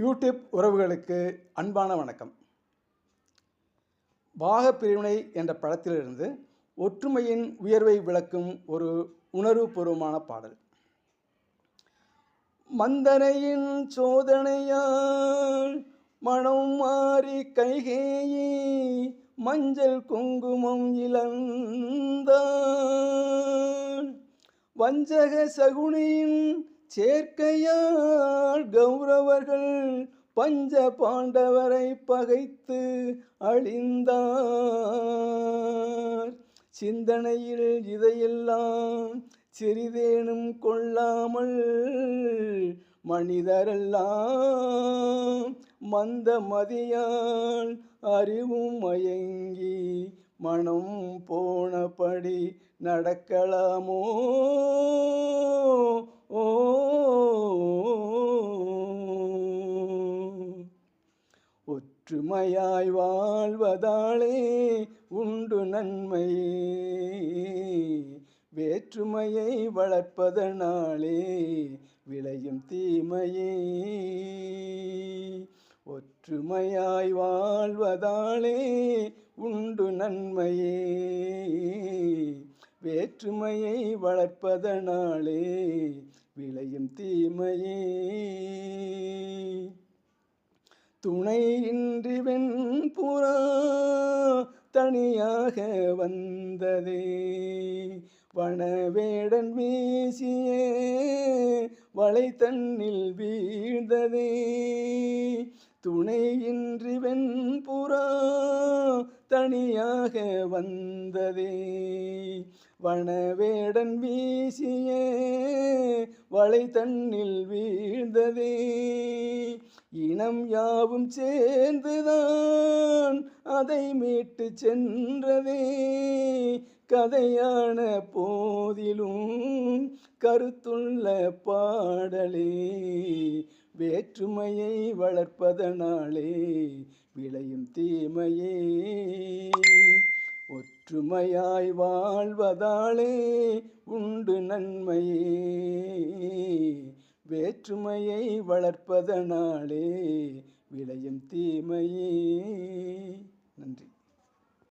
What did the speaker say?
YouTube உறவுகளுக்கு அன்பான வணக்கம். பாகப்பிரிவினை என்ற படத்திலிருந்து ஒற்றுமையின் உயர்வை விளக்கும் ஒரு உணர்வுபூர்வமான பாடல். மந்தனையின் சோதனையால் மனம் மாறி கைகேயி மஞ்சள் குங்குமம் இழந்தாள். வஞ்சக சகுனியின் சேர்க்கையால் கௌரவர்கள் பஞ்ச பாண்டவரை பகைத்து அழிந்தார். சிந்தனையில் இதையெல்லாம் சிறிதேனும் கொள்ளாமல் மனிதரெல்லாம் மந்த மதியால் அறிவும் மயங்கி மனம் போனபடி நடக்கலாமோ? ஒற்றுமையாய் வாழ்வதாலே உண்டு நன்மை, வேற்றுமையை வளர்ப்பதனாலே விளையும் தீமையே. ஒற்றுமையாய் வாழ்வதாலே உண்டு நன்மையே, வேற்றுமையை வளர்ப்பதனாலே விளையும் தீமையே. துணையின்றி வெண்புறா தனியாக வந்ததே, வனவேடன் வீசிய வலை தன்னில் வீழ்ந்ததே. துணையின்றி வெண்புறா தனியாக வந்ததே, வனவேடன் வீசிய வலை தன்னில் வீழ்ந்ததே. இனம் யாவும் சேர்ந்துதான் அதை மீட்டு சென்றதே. கதையான போதிலும் கருத்துள்ள பாடலே, வேற்றுமையை வளர்ப்பதனாலே விளையும் தீமையே. ஒற்றுமையாய் வாழ்வதாலே உண்டு நன்மையே, வேற்றுமையை வளர்ப்பதனாலே விளையும் தீமையே. நன்றி.